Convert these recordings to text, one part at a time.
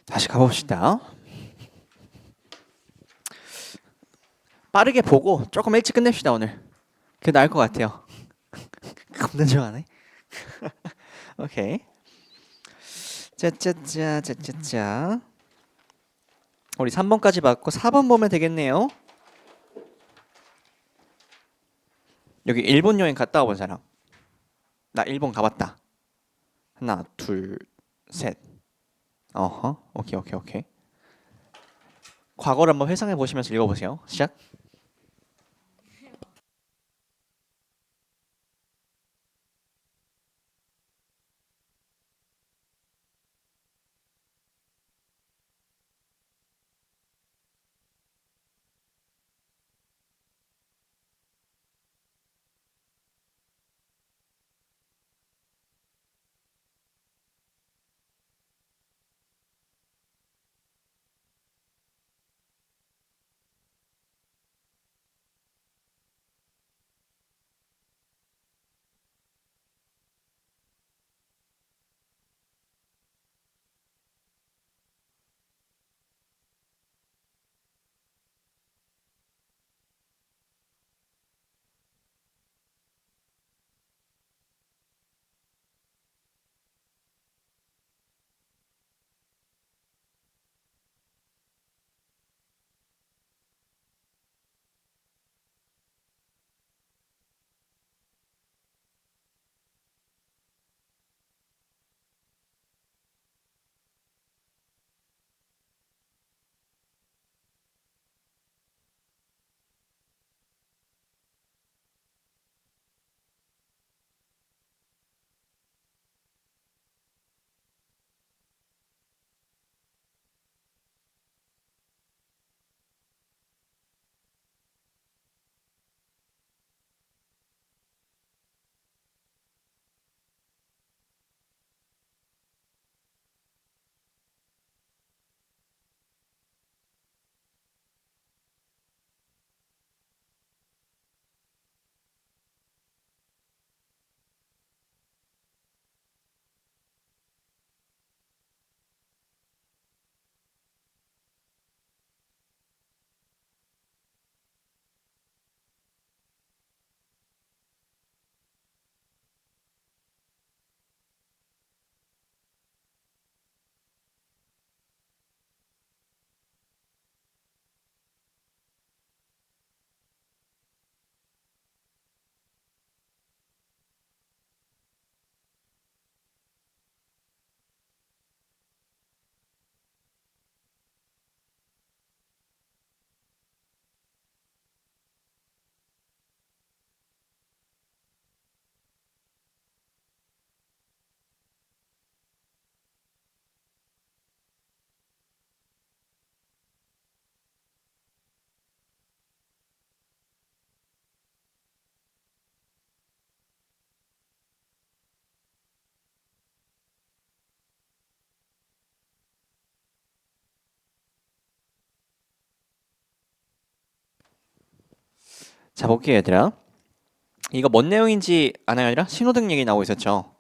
다시 가봅시다. 빠르게 보고 조금 일찍 끝냅시다 오늘. 그게 나을 것 같아요. 겁나 좋아하네. 오케이. 짜짜짜 짜짜짜. 우리 3번까지 봤고 4번 보면 되겠네요. 여기 일본 여행 갔다 와본 사람. 나 일본 가봤다. 하나, 둘, 셋. 어허. 오케이, 오케이, 오케이. 과거를 한번 회상해 보시면서 읽어보세요. 시작. 자, 볼게요, 얘들아. 이거 뭔 내용인지 아나요, 얘들아? 신호등 얘기 나오고 있었죠.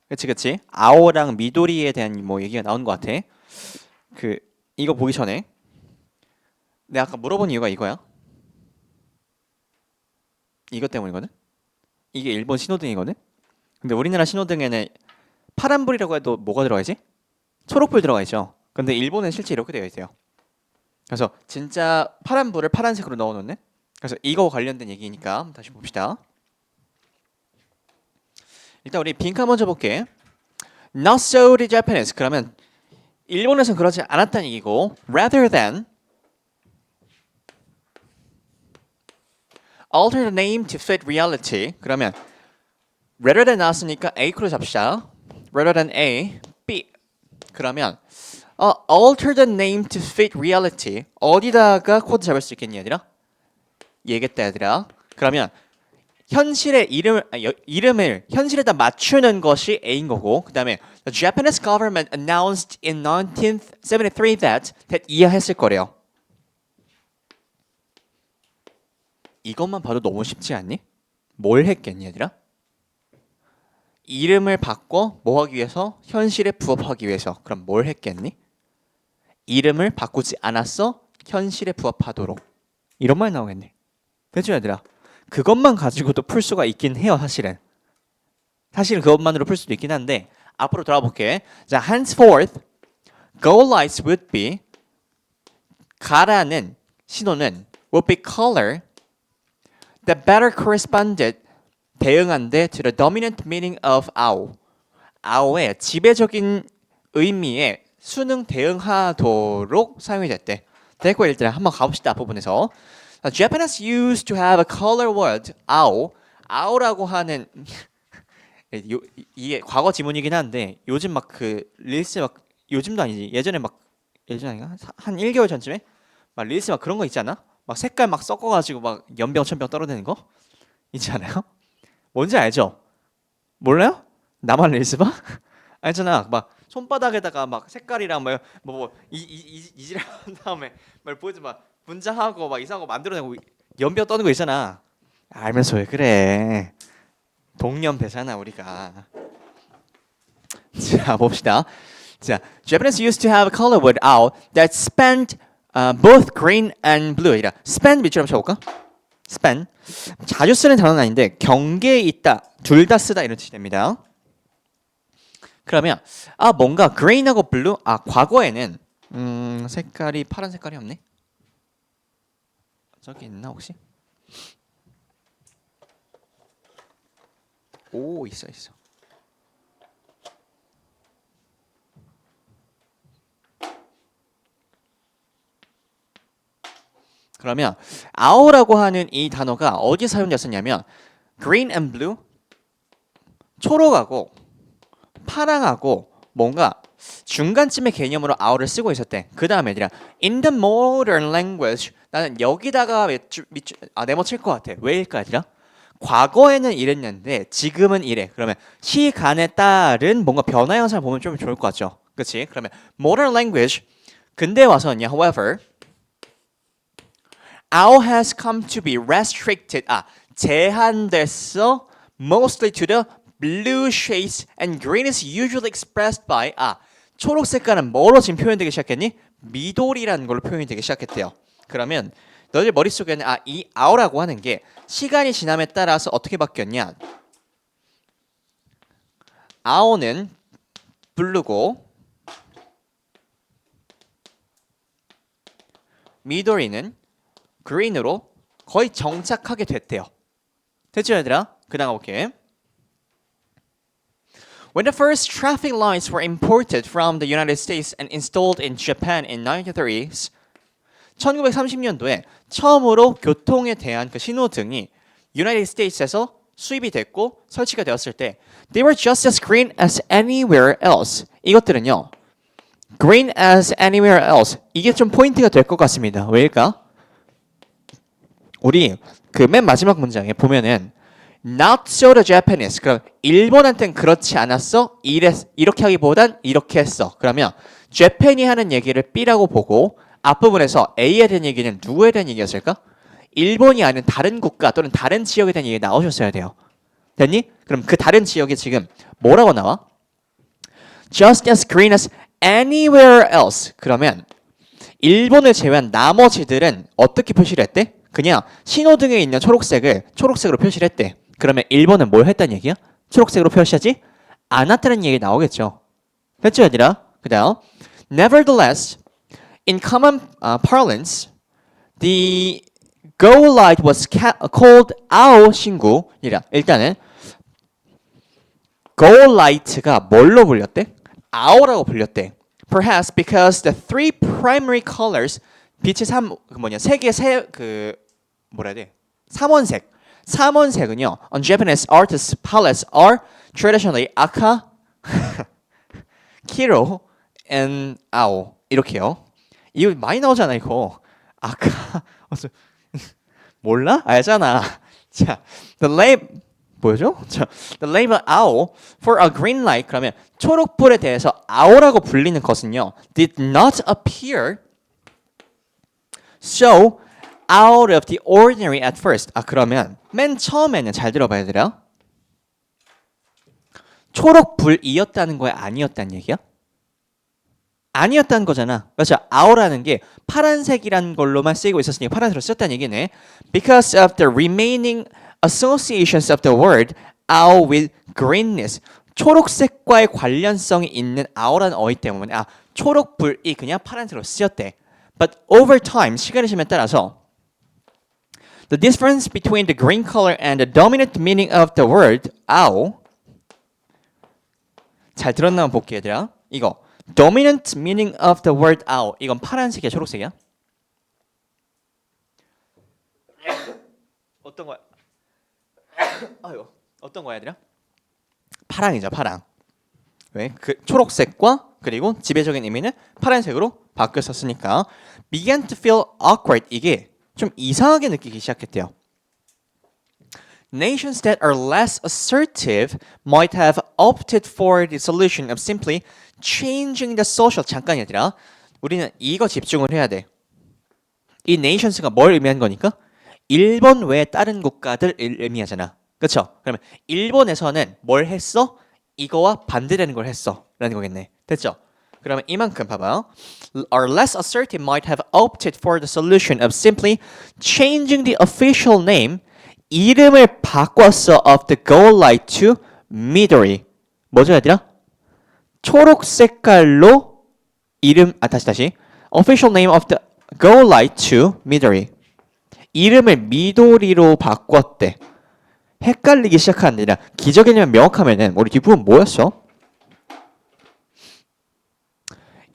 그치, 그치. 아오랑 미도리에 대한 뭐 얘기가 나온 것 같아. 그 이거 보기 전에 내가 아까 물어본 이유가 이거야. 이것 때문이거든. 이게 일본 신호등이거든. 근데 우리나라 신호등에는 파란불이라고 해도 뭐가 들어가 있지? 초록불 들어가 있죠. 근데 일본은 실제 이렇게 되어 있어요. 그래서 진짜 파란불을 파란색으로 넣어놓는. 그래서 이거 관련된 얘기니까 다시 봅시다. 일단 우리 빈칸 먼저 볼게. Not so the Japanese. 그러면 일본에서는 그러지 않았다는 얘기고, rather than alter the name to fit reality. 그러면 rather than 나왔으니까 A로 잡시다. rather than A, B. 그러면 alter the name to fit reality. 어디다가 코드 잡을 수 있겠니, 얘들아? 얘겠다, 얘들아. 그러면 현실의 이름을 현실에다 맞추는 것이 A인 거고, 그 다음에 the Japanese government announced in 1973 that 이해했을 거래요. 이것만 봐도 너무 쉽지 않니? 뭘 했겠니, 얘들아? 이름을 바꿔 뭐 하기 위해서? 현실에 부합하기 위해서. 그럼 뭘 했겠니? 이름을 바꾸지 않았어. 현실에 부합하도록. 이런 말 나오겠네. 됐죠, 얘들아? 그것만 가지고도 풀 수가 있긴 해요, 사실은. 사실은 그것만으로 풀 수도 있긴 한데 앞으로 돌아와 볼게. 자, henceforth, goal lights would be 가라는 신호는 would be color that better corresponded 대응한대 to the dominant meaning of owl. owl의 지배적인 의미에 순응 대응하도록 사용이 됐대. 됐고 일단 한번 가봅시다. 앞부분에서 Japanese used to have a color word owl. owl라고 하는 이게 과거 지문이긴 한데 요즘 막 그 릴스 막 요즘도 아니지 예전에 막 예전 아닌가 한 1개월 전쯤에 막 릴스 막 그런 거 있지 않아? 막 색깔 막 섞어가지고 막 연병 천병 떨어내는 거 있지 않아요? 뭔지 알죠? 몰라요? 나만 릴스 봐? 알잖아. 막 손바닥에다가 막 색깔이랑 뭐 이지랄한 다음에 막 보지 막 분장하고 막 이상한 거 만들어내고 연병 떠는 거 있잖아. 알면서 왜 그래? 동년배잖아 우리가. 자 봅시다. 자, Japanese used to have a color word owl that spanned both green and blue. 이라 span 밑줄 한번 쳐볼까? span 자주 쓰는 단어는 아닌데 경계에 있다, 둘 다 쓰다 이런 뜻이 됩니다. 그러면 뭔가 green하고 blue 과거에는 색깔이 파란 색깔이 없네. 저기 있나 혹시? 오 있어. 그러면 owl라고 하는 이 단어가 어디 사용됐었냐면 green and blue 초록하고 파랑하고 뭔가 중간쯤의 개념으로 owl을 쓰고 있었대. 그 다음에 얘들아 in the modern language 나는 여기다가 네모 칠 것 같아. 왜일까 얘들아? 과거에는 이랬는데 지금은 이래. 그러면 시간에 따른 뭔가 변화 현상을 보면 좀 좋을 것 같죠. 그렇지? 그러면 modern language 근대 와서는요. However, owl has come to be restricted. 제한됐어. Mostly to the blue shades and green is usually expressed by 초록 색깔은 뭐로 지금 표현되기 시작했니? 미도리라는 걸로 표현이 되기 시작했대요. 그러면 너희 머릿속에는 이 owl라고 하는 게 시간이 지남에 따라서 어떻게 바뀌었냐? owl는 블루고 미도리는 그린으로 거의 정착하게 됐대요. 됐죠 얘들아? 그 다음 가볼게. When the first traffic lights were imported from the United States and installed in Japan in 1930s, 1930년도에 처음으로 교통에 대한 그 신호등이 United States에서 수입이 됐고 설치가 되었을 때 they were just as green as anywhere else. 이것들은요. green as anywhere else. 이게 좀 포인트가 될 것 같습니다. 왜일까? 우리 그 맨 마지막 문장에 보면은 not so the Japanese. 그럼 일본한테는 그렇지 않았어. 이렇게 하기보단 이렇게 했어. 그러면 Japan이 하는 얘기를 B라고 보고 앞부분에서 A에 대한 얘기는 누구에 대한 얘기였을까? 일본이 아닌 다른 국가 또는 다른 지역에 대한 얘기 나오셨어야 돼요. 됐니? 그럼 그 다른 지역이 지금 뭐라고 나와? Just as green as anywhere else. 그러면 일본을 제외한 나머지들은 어떻게 표시를 했대? 그냥 신호등에 있는 초록색을 초록색으로 표시를 했대. 그러면 일본은 뭘 했다는 얘기야? 초록색으로 표시하지 않았다는 얘기 나오겠죠. 됐죠 얘들아? 그 다음 Nevertheless, in common parlance, the goal light was called owl 신구이라. 일단은 goal light가 뭘로 불렸대? owl라고 불렸대. Perhaps because the three primary colors 빛의 세 개의 뭐라 해야 돼? 삼원색은요. On Japanese artists' palettes are traditionally aka, kiro, and owl. 이렇게요. 이거 많이 나오잖아 이거. 아까 몰라? 알잖아. 자, 뭐죠? 자, the label owl for a green light 그러면 초록불에 대해서 owl라고 불리는 것은요. did not appear so out of the ordinary at first. 그러면 맨 처음에는 잘 들어봐야 돼요. 초록불이었다는 거야? 아니었다는 얘기야? 아니었다는 거잖아. 그렇죠? our라는 게 파란색이란 걸로만 쓰이고 있었으니까 파란색으로 썼다는 얘기네. Because of the remaining associations of the word our with greenness. 초록색과의 관련성이 있는 our라는 어휘 때문에 초록불이 그냥 파란색으로 쓰였대. But over time, 시간이 지남에 따라서 the difference between the green color and the dominant meaning of the word our 잘 들었나 한번 볼게 얘들아. 이거 dominant meaning of the word our 이건 파란색이야 초록색이야? 어떤 거야? 아유 어떤 거야 얘들아? 파랑이죠 파랑. 왜? 그 초록색과 그리고 지배적인 의미는 파란색으로 바뀌었었으니까 began to feel awkward 이게 좀 이상하게 느끼기 시작했대요. Nations that are less assertive might have opted for the solution of simply changing the social 잠깐이 아니라 우리는 이거 집중을 해야 돼. 이 nations가 뭘 의미하는 거니까? 일본 외 다른 국가들을 의미하잖아. 그렇죠? 그러면 일본에서는 뭘 했어? 이거와 반대되는 걸 했어 라는 거겠네. 됐죠? 그러면 이만큼 봐봐요. Are less assertive might have opted for the solution of simply changing the official name 이름을 바꿨어 of the goal light to Midori. 뭐죠 얘들아? 초록 색깔로 이름 다시 official name of the goal light to Midori. 이름을 미도리로 바꿨대. 헷갈리기 시작하는 게 아니라 기적이면 명확하면은 우리 뒷부분 뭐였어?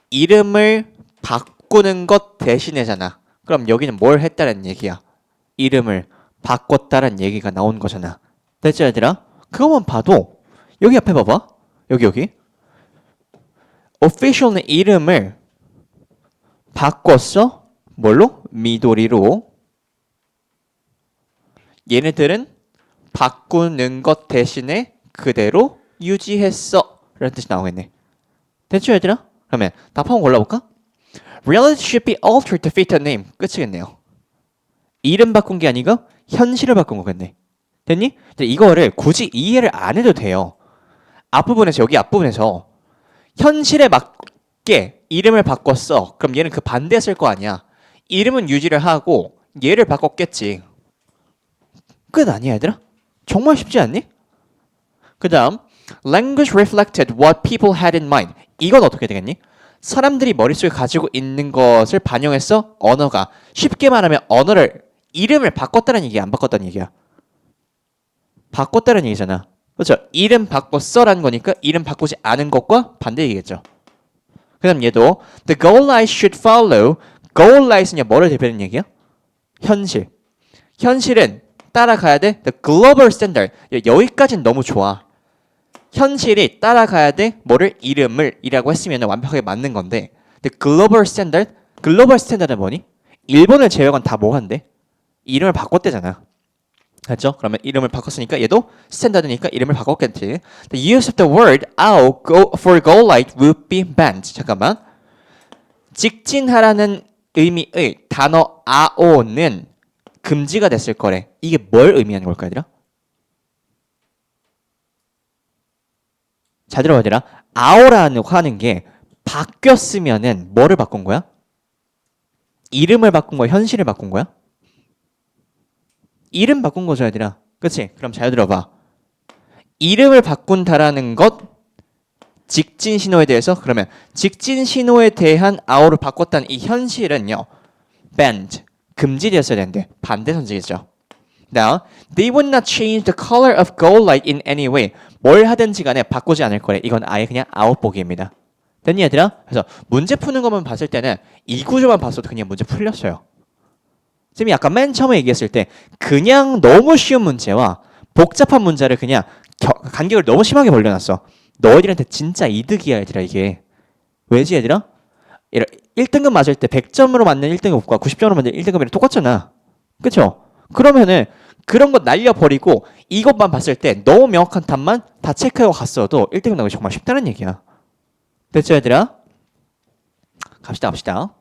이름을 바꾸는 것 대신에잖아. 그럼 여기는 뭘 했다는 얘기야? 이름을 바꿨다는 얘기가 나온 거잖아. 됐죠 얘들아? 그거만 봐도 여기 앞에 봐봐. 여기 official의 이름을 바꿨어? 뭘로? 미도리로. 얘네들은 바꾸는 것 대신에 그대로 유지했어 라는 뜻이 나오겠네. 됐죠 얘들아? 그러면 답 한번 골라볼까? Reality should be altered to fit the name. 끝이겠네요. 이름 바꾼 게 아니고 현실을 바꾼 거겠네. 됐니? 이거를 굳이 이해를 안 해도 돼요. 앞부분에서 여기 앞부분에서 현실에 맞게 이름을 바꿨어. 그럼 얘는 그 반대했을 거 아니야. 이름은 유지를 하고 얘를 바꿨겠지. 끝 아니야 얘들아? 정말 쉽지 않니? 그 다음 Language reflected what people had in mind. 이건 어떻게 되겠니? 사람들이 머릿속에 가지고 있는 것을 반영해서 언어가 쉽게 말하면 언어를 이름을 바꿨다는 얘기야 안 바꿨다는 얘기야? 바꿨다는 얘기잖아. 그렇죠? 이름 바꿨어라는 거니까 이름 바꾸지 않은 것과 반대 얘기겠죠. 그 다음 얘도 The goal light should follow. goal light은 뭐를 대표하는 얘기야? 현실. 현실은 따라가야 돼. The global standard. 여기까지는 너무 좋아. 현실이 따라가야 돼. 뭐를? 이름을 이라고 했으면 완벽하게 맞는 건데 The global standard. 글로벌 스탠다드는 뭐니? 일본을 제외한 다 뭐 한대? 이름을 바꿨대잖아. 맞죠? 그러면 이름을 바꿨으니까 얘도 스탠다드니까 이름을 바꿨겠지. The use of the word ao for goal light would be banned. 잠깐만. 직진하라는 의미의 단어 ao는 금지가 됐을 거래. 이게 뭘 의미하는 걸까 얘들아? 잘 들어봐 얘들아. ao라는 하는 게 바뀌었으면은 뭐를 바꾼 거야? 이름을 바꾼 거야? 현실을 바꾼 거야? 이름 바꾼 거죠 얘들아. 그치? 그럼 잘 들어봐. 이름을 바꾼다라는 것 직진 신호에 대해서 그러면 직진 신호에 대한 ao를 바꿨다는 이 현실은요. banned. 금지되었어야 되는데 반대 선택이죠. Now, they would not change the color of goal light in any way. 뭘 하든지 간에 바꾸지 않을 거래. 이건 아예 그냥 아웃보기입니다. 됐니 얘들아? 그래서 문제 푸는 것만 봤을 때는 이 구조만 봤어도 그냥 문제 풀렸어요. 쌤이 아까 맨 처음에 얘기했을 때 그냥 너무 쉬운 문제와 복잡한 문제를 그냥 간격을 너무 심하게 벌려놨어. 너희들한테 진짜 이득이야 얘들아 이게. 왜지 얘들아? 1등급 맞을 때 100점으로 맞는 1등급과 90점으로 맞는 1등급이랑 똑같잖아. 그쵸? 그러면은 그런 거 날려버리고 이것만 봤을 때 너무 명확한 답만 다 체크하고 갔어도 1등급 나오기 정말 쉽다는 얘기야. 됐죠 얘들아? 갑시다.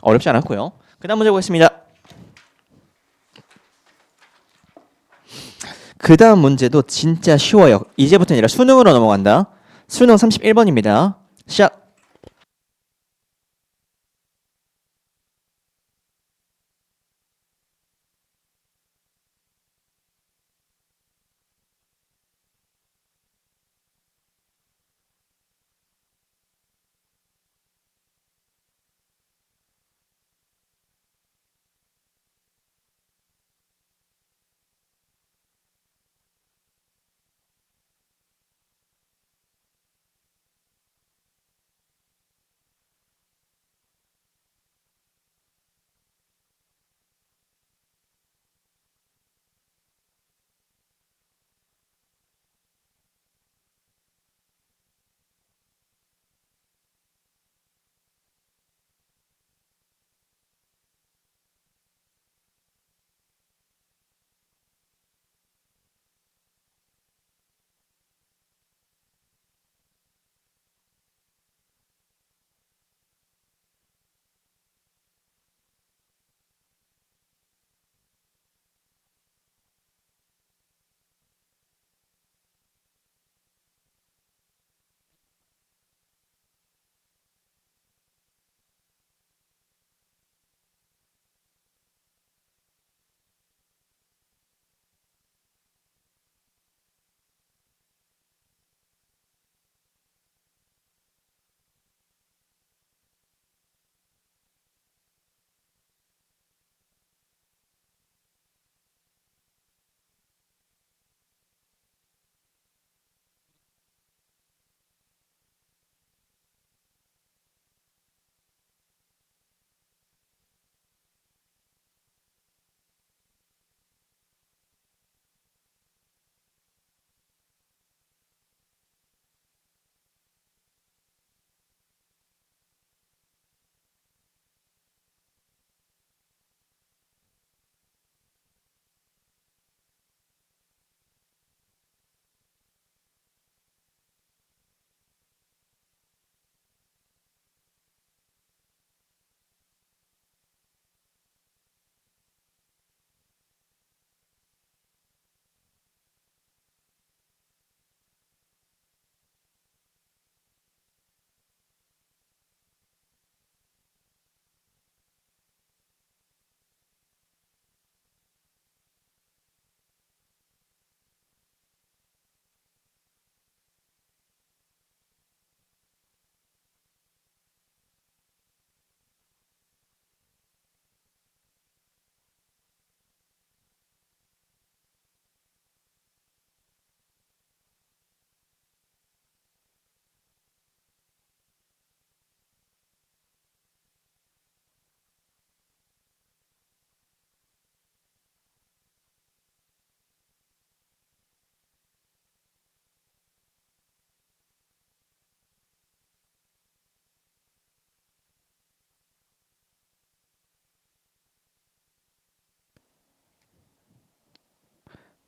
어렵지 않았고요. 그 다음 문제 보겠습니다. 그 다음 문제도 진짜 쉬워요. 이제부터는 아니라 수능으로 넘어간다. 수능 31번입니다. 시작!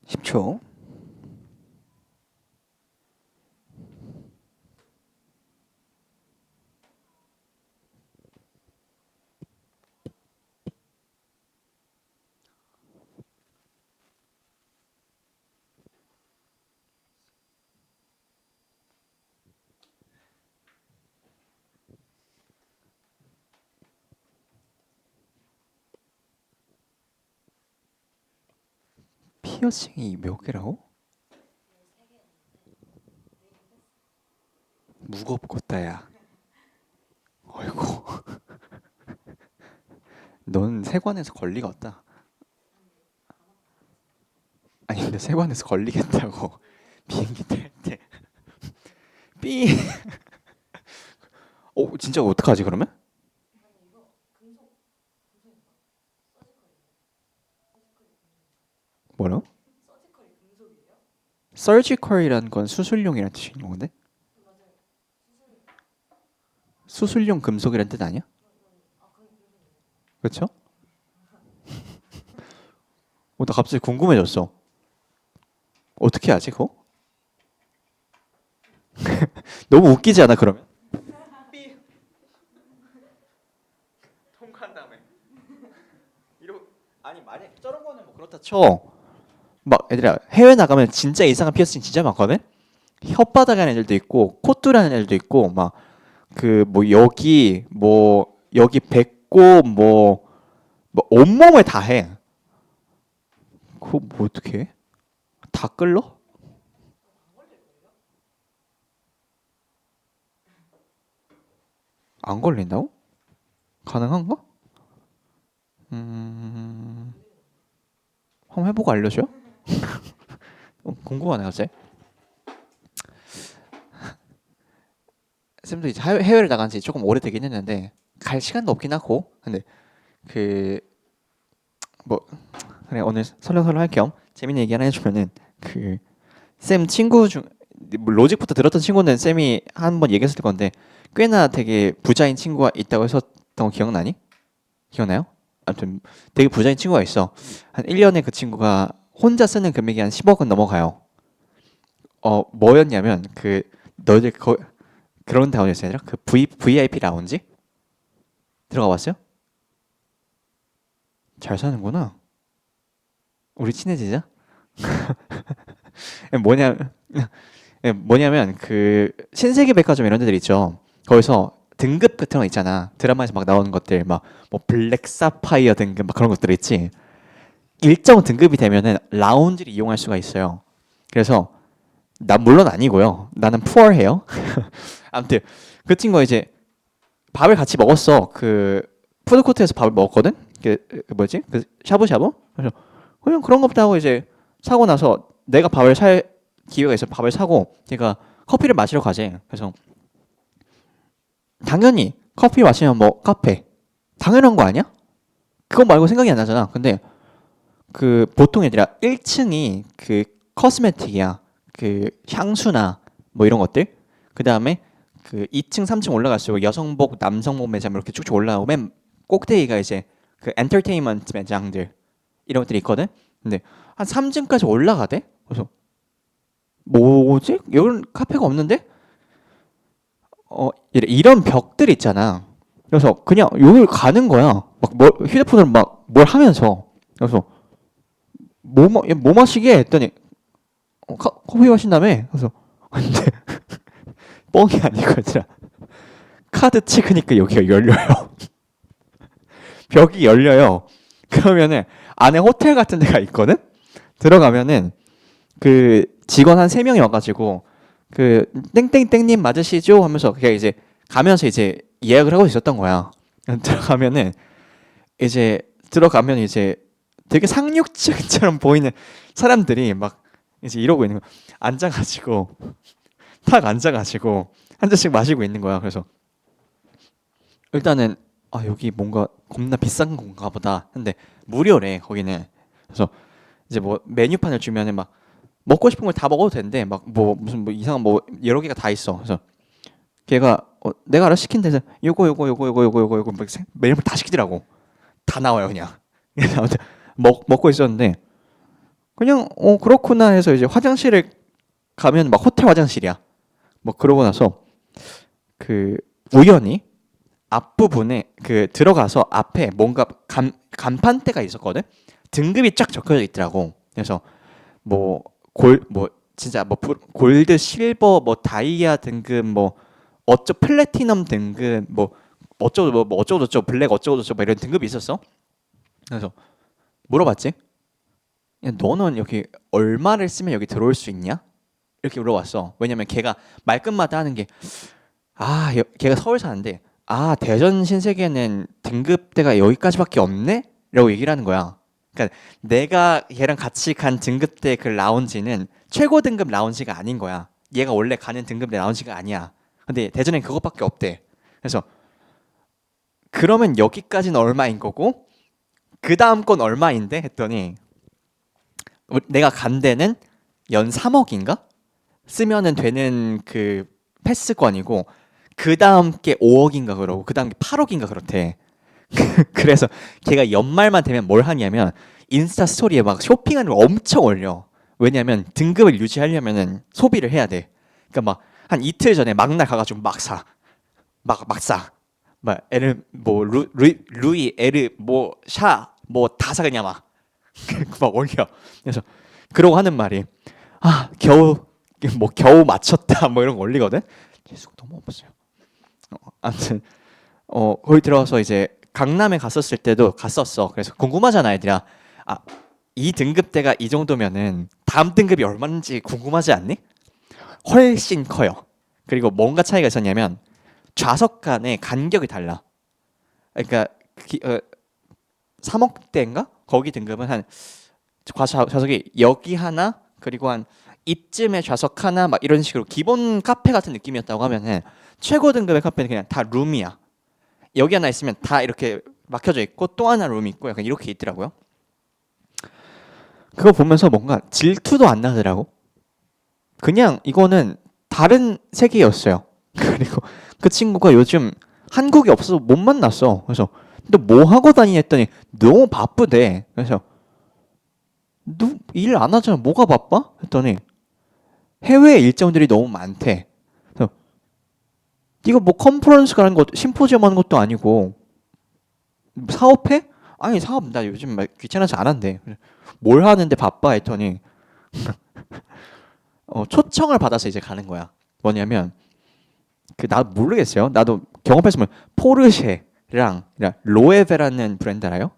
10초. 피어싱이 몇 개라고? 무겁겠다야. 어이구. 넌 세관에서 권리가 없다. 아니 근데 세관에서 걸리겠다고 비행기 탈 때. 삐. 진짜 어떡하지 그러면? 뭐라고? 서지컬이라는 건 수술용이라는 뜻이 있는 건데? 수술용 금속이라는 뜻 아니야? 그렇죠? 나 갑자기 궁금해졌어. 어떻게 하지 그거? 너무 웃기지 않아 그러면? 통과한 다음에 아니 만약 저런 거는 뭐 그렇다 쳐. 막 얘들아 해외 나가면 진짜 이상한 피어싱 진짜 많거든. 혓바닥에 하는 애들도 있고 콧뚜리 하는 애들도 있고 막 그 뭐 여기 배꼽 뭐 온몸에 다 해. 그거 뭐 어떻게 해? 다 끌러? 안 걸린다고? 가능한가? 한번 해보고 알려줘. 궁금하네 갑자기. 쌤도 이제 해외를 나간 지 조금 오래되긴 했는데 갈 시간도 없긴 하고 근데 그 뭐 그래 오늘 설렁설렁 할 겸 재밌는 얘기 하나 해주면은 그 쌤 친구 중 뭐 로직부터 들었던 친구는 쌤이 한번 얘기했을 건데 꽤나 되게 부자인 친구가 있다고 했었던 거 기억나니? 기억나요? 아무튼 되게 부자인 친구가 있어. 한 1년에 그 친구가 혼자 쓰는 금액이 한 10억은 넘어가요. 뭐였냐면 그 너희들 그런 다운이었어요. 아니라 그 VIP 라운지 들어가 봤어요? 잘 사는구나. 우리 친해지자. 뭐냐 뭐냐면 그 신세계 백화점 이런 데들 있죠. 거기서 등급 같은 거 있잖아. 드라마에서 막 나오는 것들 막 뭐 블랙 사파이어 등급 막 그런 것들 있지. 일정 등급이 되면은 라운지를 이용할 수가 있어요. 그래서 난 물론 아니고요. 나는 푸어해요. 아무튼 그 친구가 이제 밥을 같이 먹었어. 그 푸드코트에서 밥을 먹었거든. 그 뭐지? 그 샤브샤브? 그래서 그냥 그런 것부터 하고 이제 사고 나서 내가 밥을 살 기회가 있어 밥을 사고 걔가 커피를 마시러 가재. 그래서 당연히 커피 마시면 뭐 카페 당연한 거 아니야? 그거 말고 생각이 안 나잖아. 근데 그 보통 애들아 1층이 그 커스메틱이야. 그 향수나 뭐 이런 것들. 그 다음에 그 2층, 3층 올라갈수록 여성복, 남성복 매장 이렇게 쭉쭉 올라가고 맨 꼭대기가 이제 그 엔터테인먼트 매장들 이런 것들이 있거든. 근데 한 3층까지 올라가대. 그래서 뭐지? 이런 카페가 없는데? 이런 벽들 있잖아. 그래서 그냥 여기 가는 거야. 막 휴대폰으로 막 뭘 하면서. 그래서 뭐 마시게 했더니 커피 마신다며. 그래서 근데 뻥이 아니고 얘들아 카드 찍으니까 여기가 열려요. 벽이 열려요. 그러면은 안에 호텔 같은 데가 있거든. 들어가면은 그 직원 한 3명이 와가지고 그 땡땡땡님 맞으시죠? 하면서 그게 이제 가면서 이제 예약을 하고 있었던 거야. 들어가면 이제 되게 상륙증처럼 보이는 사람들이 막 이제 이러고 있는 거. 앉아가지고 탁 앉아가지고 한 잔씩 마시고 있는 거야. 그래서 일단은 여기 뭔가 겁나 비싼 건가 보다. 근데 무료래 거기는. 그래서 이제 뭐 메뉴판을 주면은 막 먹고 싶은 걸 다 먹어도 된대. 막 뭐 무슨 뭐 이상한 뭐 여러 개가 다 있어. 그래서 걔가 내가 알아 시킨 데서 요거 막 메뉴판 다 시키더라고. 다 나와요 그냥. 그래서 아무튼 먹고 있었는데 그냥 그렇구나 해서 이제 화장실을 가면 막 호텔 화장실이야. 뭐 그러고 나서 그 우연히 앞부분에 그 들어가서 앞에 뭔가 간판대가 있었거든. 등급이 쫙 적혀져 있더라고. 그래서 뭐 진짜 뭐 골드, 실버, 뭐 다이아 등급, 뭐 플래티넘 등급, 뭐 어쩌고 뭐 어쩌고 저쩌고 블랙 어쩌고 저쩌고 뭐 이런 등급이 있었어. 그래서 물어봤지. 야, 너는 여기 얼마를 쓰면 여기 들어올 수 있냐? 이렇게 물어봤어. 왜냐면 걔가 말끝마다 하는 게 걔가 서울 사는데 대전 신세계는 등급대가 여기까지밖에 없네? 라고 얘기를 하는 거야. 그러니까 내가 걔랑 같이 간 등급대 그 라운지는 최고 등급 라운지가 아닌 거야. 얘가 원래 가는 등급대 라운지가 아니야. 근데 대전엔 그것밖에 없대. 그래서 그러면 여기까지는 얼마인 거고 그 다음 건 얼마인데? 했더니 내가 간 데는 연 3억인가? 쓰면은 되는 그 패스권이고 그 다음 게 5억인가 그러고 그 다음 게 8억인가 그렇대. 그래서 걔가 연말만 되면 뭘 하냐면 인스타 스토리에 막 쇼핑하는 걸 엄청 올려. 왜냐면 등급을 유지하려면은 소비를 해야 돼. 그러니까 막 한 이틀 전에 막날 가가지고 막 사, 막 사. 막 에르 뭐 루이 에르 뭐 샤 뭐 다 사 그냥 막 올려. 그래서 그러고 하는 말이 겨우 맞췄다 뭐 이런 거 올리거든. 재수가 너무 없어요. 아무튼 거기 들어가서 이제 강남에 갔었을 때도 갔었어. 그래서 궁금하잖아, 애들아. 이 등급대가 이 정도면은 다음 등급이 얼마인지 궁금하지 않니? 훨씬 커요. 그리고 뭔가 차이가 있었냐면 좌석 간의 간격이 달라. 그러니까 3억대인가? 거기 등급은 한 좌석이 여기 하나 그리고 한 이쯤에 좌석 하나 막 이런 식으로 기본 카페 같은 느낌이었다고 하면은 최고 등급의 카페는 그냥 다 룸이야. 여기 하나 있으면 다 이렇게 막혀져 있고 또 하나 룸이 있고 약간 이렇게 있더라고요. 그거 보면서 뭔가 질투도 안 나더라고. 그냥 이거는 다른 세계였어요. 그리고 그 친구가 요즘 한국에 없어서 못 만났어. 그래서 너 뭐 하고 다니냐 했더니 너무 바쁘대. 그래서 너 일 안 하잖아. 뭐가 바빠? 했더니 해외 일정들이 너무 많대. 그래서 네가 뭐 컨퍼런스 가는 것, 심포지엄 하는 것도 아니고 사업해? 아니 사업 나 요즘 막 귀찮아서 안 한대. 뭘 하는데 바빠 했더니 초청을 받아서 이제 가는 거야. 뭐냐면 나 모르겠어요. 나도 경험했으면 포르쉐랑 로에베라는 브랜드 알아요?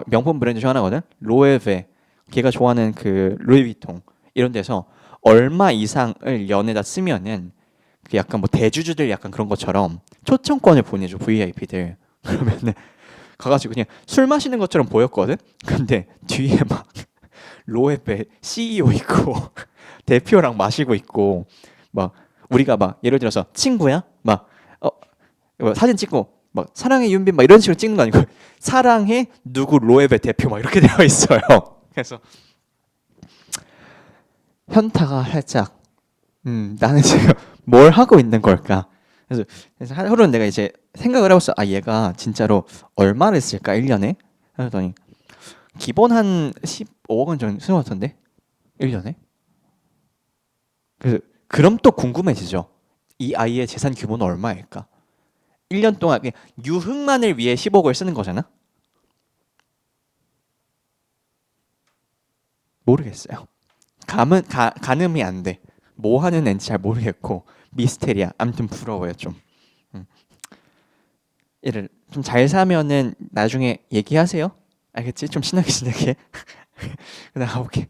명품 브랜드 중 하나거든. 로에베. 걔가 좋아하는 그 루이비통 이런 데서 얼마 이상을 연에다 쓰면은 그 약간 뭐 대주주들 약간 그런 것처럼 초청권을 보내줘 VIP들. 그러면은 가가지고 그냥 술 마시는 것처럼 보였거든. 근데 뒤에 막 로에베 CEO 있고 대표랑 마시고 있고 막 우리가 막 예를 들어서 친구야 막 사진 찍고 막 사랑해 윤빈 막 이런 식으로 찍는 거 아니고 사랑해 누구 로에베 대표 막 이렇게 되어 있어요. 그래서 현타가 살짝 나는 지금 뭘 하고 있는 걸까? 그래서 하루는 내가 이제 생각을 해봤어. 얘가 진짜로 얼마를 쓸까 1년에? 그랬더니 기본 한 15억은 정도 쓰는 것 같은데 1년에? 그래서 그럼 또 궁금해지죠. 이 아이의 재산 규모는 얼마일까? 1년 동안 그냥 유흥만을 위해 10억을 쓰는 거잖아. 모르겠어요. 가늠이 안 돼. 뭐 하는 앤지 잘 모르겠고 미스테리야. 아무튼 부러워요 좀. 얘를 좀 잘 사면은 나중에 얘기하세요. 알겠지? 좀 친하게. 그다음 가볼게.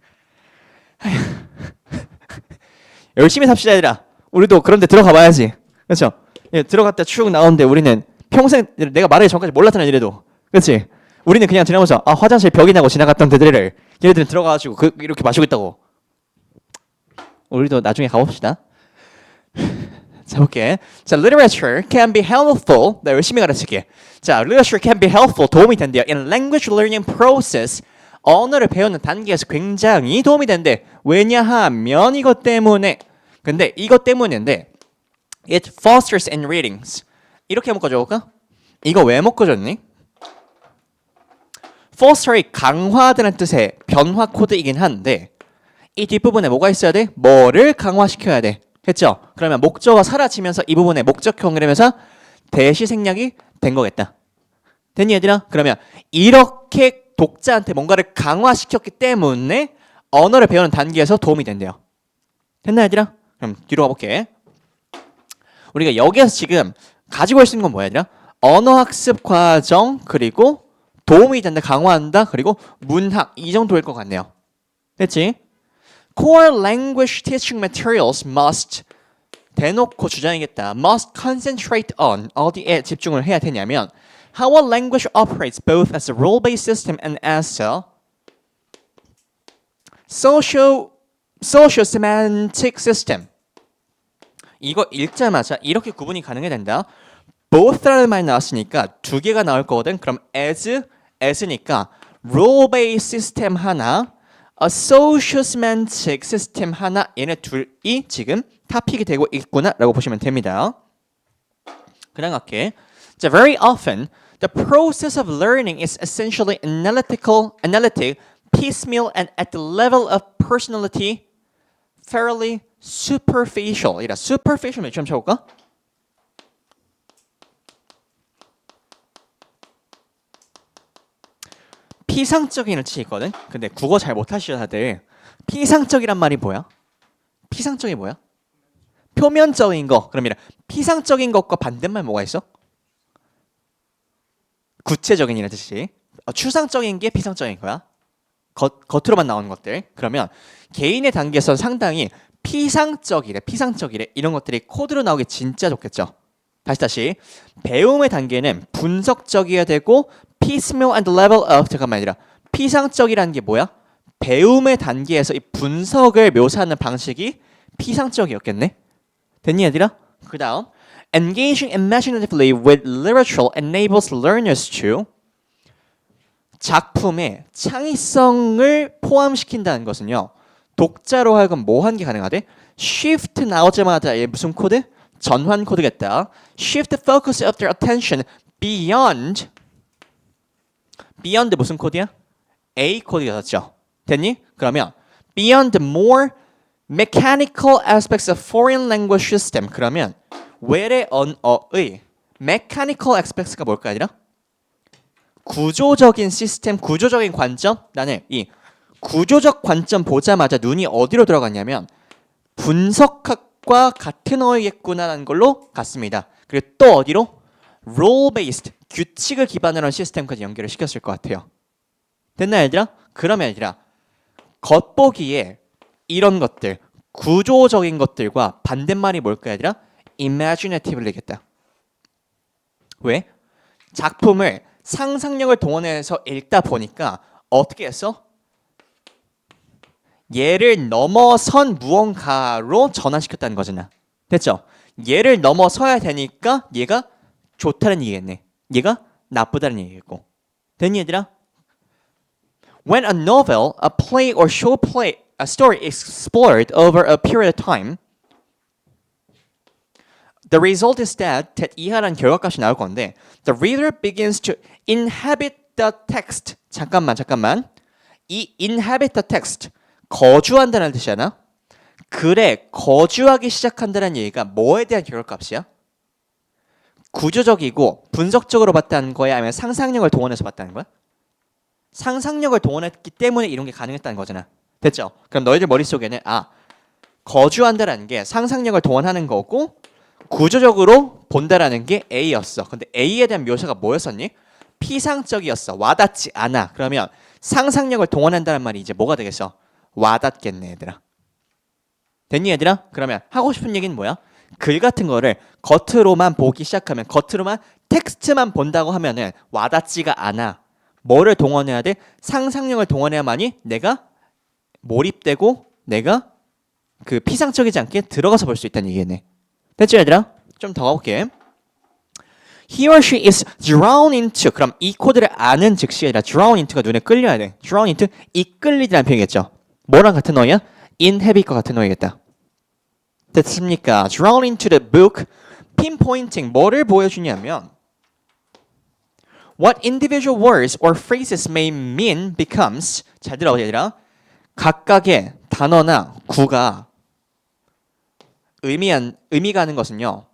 열심히 삽시다 얘들아. 우리도 그런데 들어가 봐야지. 그렇죠? 들어갔다 쭉 나오는데 우리는 평생 내가 말하기 전까지 몰랐잖아 이래도. 그렇지? 우리는 그냥 지나면서 화장실 벽이냐고 지나갔던 데들을 얘네들은 들어가가지고 이렇게 마시고 있다고. 우리도 나중에 가봅시다. 자, 볼게. 자, literature can be helpful. 나 열심히 가르칠게. 자, literature can be helpful. 도움이 된대요. In language learning process. 언어를 배우는 단계에서 굉장히 도움이 된대. 왜냐하면 이것 때문에. 근데 이것 때문인데 it fosters in readings. 이렇게 묶어줘 볼까? 이거 왜 묶어줬니? foster이 강화하다는 뜻의 변화 코드이긴 한데 이 뒷부분에 뭐가 있어야 돼? 뭐를 강화시켜야 돼? 했죠? 그러면 목적어가 사라지면서 이 부분에 목적형을 하면서 대시 생략이 된 거겠다. 됐니 얘들아? 그러면 이렇게 독자한테 뭔가를 강화시켰기 때문에 언어를 배우는 단계에서 도움이 된대요. 됐나 얘들아? 그럼 뒤로 가볼게. 우리가 여기에서 지금 가지고 올 수 있는 건 뭐야 얘들아? 언어학습 과정 그리고 도움이 된다, 강화한다, 그리고 문학 이 정도일 것 같네요. 됐지? Core language teaching materials must 대놓고 주장이겠다. Must concentrate on 어디에 집중을 해야 되냐면 how a language operates both as a role-based system and as a socio-semantic system. 이거 읽자마자 이렇게 구분이 가능해야 된다. both라는 말이 나왔으니까 두 개가 나올 거거든. 그럼 as니까 role-based system 하나, a socio-semantic system 하나, 얘네 둘이 지금 토픽이 되고 있구나라고 보시면 됩니다. 그냥 갈게. So very often, the process of learning is essentially analytic, piecemeal, and at the level of personality, fairly superficial. 이라 superficial 몇 점 쳐볼까? 피상적인을 치거든. 근데 국어 잘 못하시죠 다들. 피상적이란 말이 뭐야? 피상적이 뭐야? 표면적인 거. 그러면 피상적인 것과 반대말 뭐가 있어? 구체적인이라는 뜻이. 추상적인 게 피상적인 거야. 겉으로만 나오는 것들. 그러면 개인의 단계에서 상당히 피상적이래 이런 것들이 코드로 나오기 진짜 좋겠죠. 다시 배움의 단계는 분석적이어야 되고 piecemeal and level of 잠깐만이라 피상적이라는 게 뭐야? 배움의 단계에서 이 분석을 묘사하는 방식이 피상적이었겠네. 됐니 얘들아? 그 다음 engaging imaginatively with literature enables learners to 작품에 창의성을 포함시킨다는 것은요. 독자로 하여금 뭐 한 게 가능하대? shift 나오자마자 얘 무슨 코드? 전환 코드겠다. shift the focus of their attention beyond 무슨 코드야? A 코드였죠. 됐니? 그러면 beyond the more mechanical aspects of foreign language system. 그러면 외래 언어의 mechanical aspects가 뭘까 아니라? 구조적인 시스템, 구조적인 관점. 나는 이 구조적 관점 보자마자 눈이 어디로 들어갔냐면 분석학과 같은 어이겠구나라는 걸로 갔습니다. 그리고 또 어디로? role-based, 규칙을 기반으로 한 시스템까지 연결을 시켰을 것 같아요. 됐나 얘들아? 그러면 얘들아 겉보기에 이런 것들, 구조적인 것들과 반대말이 뭘까 얘들아? imaginatively겠다. 왜? 작품을 상상력을 동원해서 읽다 보니까 어떻게 했어? 얘를 넘어선 무언가로 전환시켰다는 거잖아. 됐죠? 얘를 넘어서야 되니까 얘가 좋다는 얘기겠네. 얘가 나쁘다는 얘기겠고. 됐니 얘들아? When a novel, a play or show play, a story is explored over a period of time, the result is that 이하라는 결과값이 나올 건데 the reader begins to inhabit the text. 잠깐만. 이 inhabit the text 거주한다는 뜻이잖아. 글에 거주하기 시작한다는 얘기가 뭐에 대한 결과값이야? 구조적이고 분석적으로 봤다는 거야? 아니면 상상력을 동원해서 봤다는 거야? 상상력을 동원했기 때문에 이런 게 가능했다는 거잖아. 됐죠? 그럼 너희들 머릿속에는 거주한다라는 게 상상력을 동원하는 거고 구조적으로 본다라는 게 A였어. 근데 A에 대한 묘사가 뭐였었니? 피상적이었어. 와닿지 않아. 그러면 상상력을 동원한다는 말이 이제 뭐가 되겠어? 와닿겠네 얘들아. 됐니 얘들아? 그러면 하고 싶은 얘기는 뭐야? 글 같은 거를 겉으로만 보기 시작하면 겉으로만 텍스트만 본다고 하면은 와닿지가 않아. 뭐를 동원해야 돼? 상상력을 동원해야만이 내가 몰입되고 내가 그 피상적이지 않게 들어가서 볼 수 있다는 얘기네. 됐죠 얘들아? 좀 더 가볼게. He or she is drawn into. 그럼 이 코드를 아는 즉시 아니라 drawn into가 눈에 끌려야 돼. drawn into 이끌리다는 표현이겠죠. 뭐랑 같은 어이야? inhabit과 같은 어이겠다. 됐습니까? drawn into the book, pinpointing 뭐를 보여주냐면 What individual words or phrases may mean becomes 잘 들어 얘들아. 각각의 단어나 구가 의미가 하는 것은요.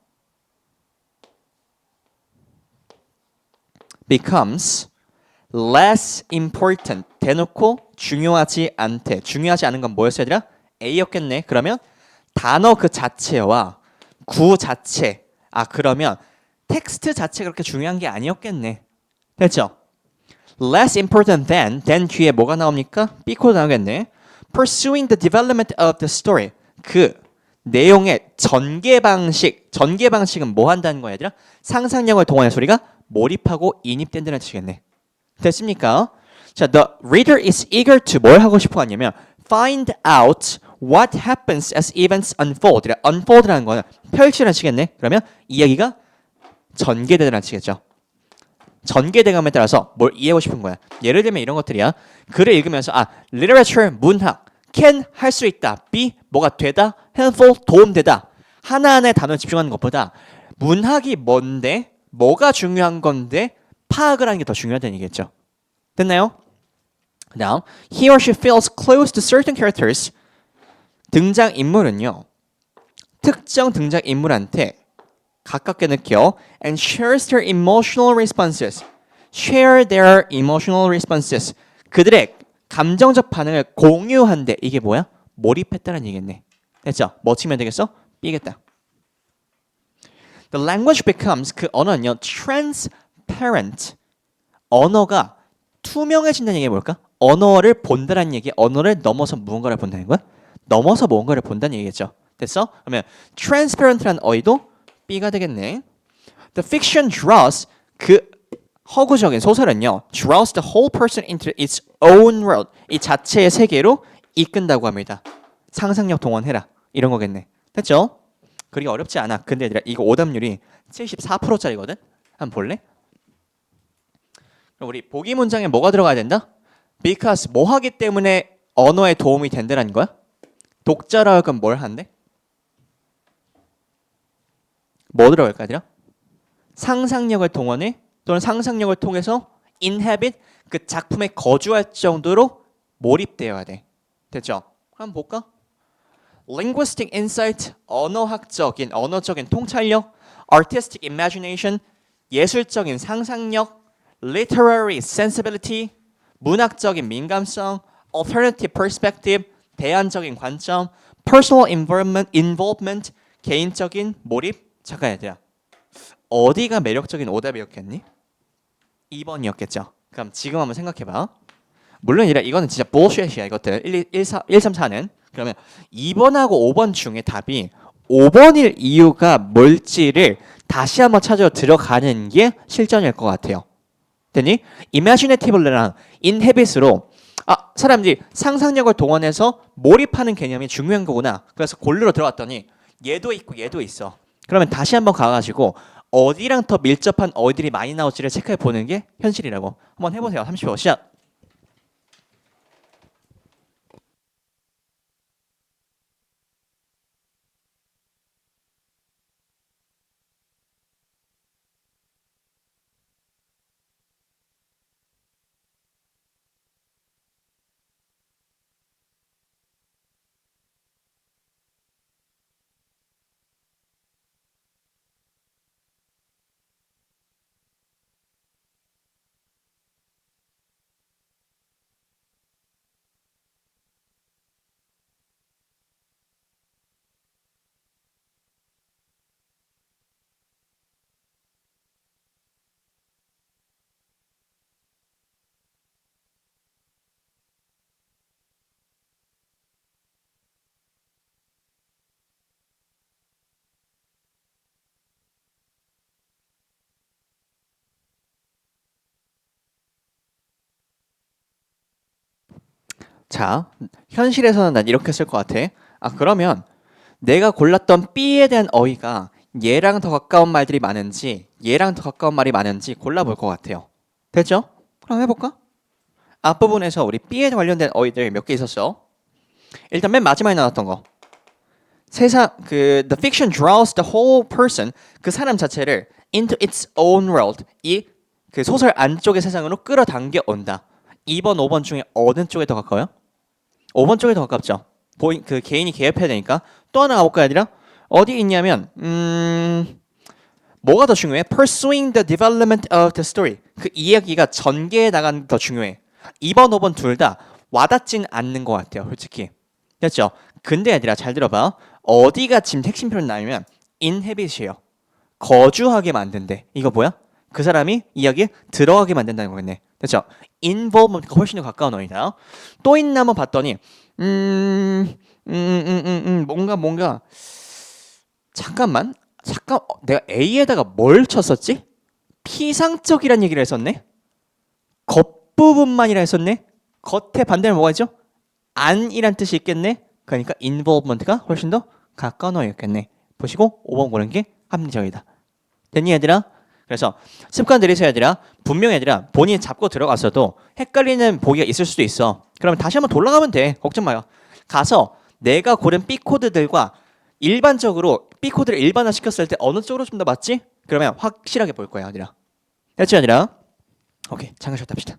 becomes less important. 대놓고 중요하지 않대. 중요하지 않은 건 뭐였어 얘들아? A였겠네. 그러면 단어 그 자체와 구 자체. 그러면 텍스트 자체가 그렇게 중요한 게 아니었겠네. 됐죠? less important than 뒤에 뭐가 나옵니까? B 코드 나오겠네. pursuing the development of the story. 그 내용의 전개 방식은 뭐 한다는 거야 얘들아? 상상력을 동원해서 우리가 몰입하고 인입된다는 뜻이겠네. 됐습니까? 자, the reader is eager to 뭘 하고 싶어 하냐면 find out what happens as events unfold. unfold라는 거는 펼치라는 뜻이겠네. 그러면 이야기가 전개되라는 뜻이겠죠. 전개대감에 따라서 뭘 이해하고 싶은 거야. 예를 들면 이런 것들이야. 글을 읽으면서 literature, 문학, can 할 수 있다. be 뭐가 되다. helpful 도움되다. 하나하나의 단어에 집중하는 것보다 문학이 뭔데 뭐가 중요한 건데 파악을 하는 게 더 중요하다는 얘기겠죠. 됐나요? 그다음 he or she feels close to certain characters. 등장인물은요. 특정 등장인물한테 가깝게 느껴 and shares their emotional responses. share their emotional responses. 그들의 감정적 반응을 공유한대. 이게 뭐야? 몰입했다는 얘기겠네. 됐죠? 뭐 치면 되겠어? 삐겠다. The language becomes 그 언어는요 transparent. 언어가 투명해진다는 얘기가 뭘까? 언어를 본다는 얘기. 언어를 넘어서 무언가를 본다는 거야? 넘어서 무언가를 본다는 얘기겠죠. 됐어? 그러면 transparent라는 어휘도 B가 되겠네. The fiction draws 그 허구적인 소설은요 draws the whole person into its own world. 이 자체의 세계로 이끈다고 합니다. 상상력 동원해라. 이런 거겠네. 됐죠? 그리 어렵지 않아. 근데 얘들아 이거 오답률이 74%짜리거든? 한번 볼래? 그럼 우리 보기 문장에 뭐가 들어가야 된다? Because 뭐 하기 때문에 언어에 도움이 된다는 거야? 독자라 그럼 뭘 한대? 뭐 들어갈까 얘들아? 상상력을 동원해 또는 상상력을 통해서 inhabit 그 작품에 거주할 정도로 몰입되어야 돼. 됐죠? 한번 볼까? linguistic insight 언어적인 통찰력, artistic imagination 예술적인 상상력, literary sensibility 문학적인 민감성, alternative perspective 대안적인 관점, personal involvement 개인적인 몰입. 잠깐 얘들아 어디가 매력적인 오답이었겠니? 2번이었겠죠. 그럼 지금 한번 생각해봐. 물론 이거는 진짜 bullshit이야 이것들 1, 3, 4는. 그러면 2번하고 5번 중에 답이 5번일 이유가 뭘지를 다시 한번 찾아 들어가는 게 실전일 것 같아요. 됐니? imaginative랑 inhabit으로 사람들이 상상력을 동원해서 몰입하는 개념이 중요한 거구나. 그래서 골르러 들어갔더니 얘도 있고 얘도 있어. 그러면 다시 한번 가가지고 어디랑 더 밀접한 어휘들이 많이 나올지를 체크해 보는 게 현실이라고. 한번 해보세요. 30초 시작. 자, 현실에서는 난 이렇게 쓸 것 같아. 그러면 내가 골랐던 B에 대한 어휘가 얘랑 더 가까운 말들이 많은지 얘랑 더 가까운 말이 많은지 골라볼 것 같아요. 됐죠? 그럼 해볼까? 앞부분에서 우리 B에 관련된 어휘들 몇 개 있었어. 일단 맨 마지막에 나왔던 거. the fiction draws the whole person 그 사람 자체를 into its own world 이 그 소설 안쪽의 세상으로 끌어당겨 온다. 2번, 5번 중에 어느 쪽에 더 가까워요? 5번 쪽에 더 가깝죠. 그 개인이 개입해야 되니까. 또 하나 가볼까요, 얘들아? 어디 있냐면 뭐가 더 중요해? Pursuing the development of the story. 그 이야기가 전개해 나가는 게 더 중요해. 2번, 5번 둘 다 와닿진 않는 것 같아요, 솔직히. 됐죠? 근데 얘들아 잘 들어봐. 어디가 지금 핵심 표현이냐면 inhabit이에요. 거주하게 만든대. 이거 뭐야? 그 사람이 이야기에 들어가게 만든다는 거겠네. 됐죠? involvement가 훨씬 더 가까운 어이다. 또 있나 한번 봤더니 뭔가 잠깐 내가 A에다가 뭘 쳤었지? 피상적이란 얘기를 했었네. 겉부분만이라 했었네. 겉에 반대는 뭐가 있죠? 안이란 뜻이 있겠네. 그러니까 involvement가 훨씬 더 가까운 어이였겠네. 보시고 5번 보는 게 합리적이다. 됐니 얘들아? 그래서 습관 들이세요 얘들아. 분명 얘들아 본인이 잡고 들어갔어도 헷갈리는 보기가 있을 수도 있어. 그러면 다시 한번 돌아가면 돼. 걱정 마요. 가서 내가 고른 B 코드들과 일반적으로 B 코드를 일반화 시켰을 때 어느 쪽으로 좀 더 맞지? 그러면 확실하게 볼 거야 얘들아. 됐지 얘들아? 오케이, 참가하셨답시다.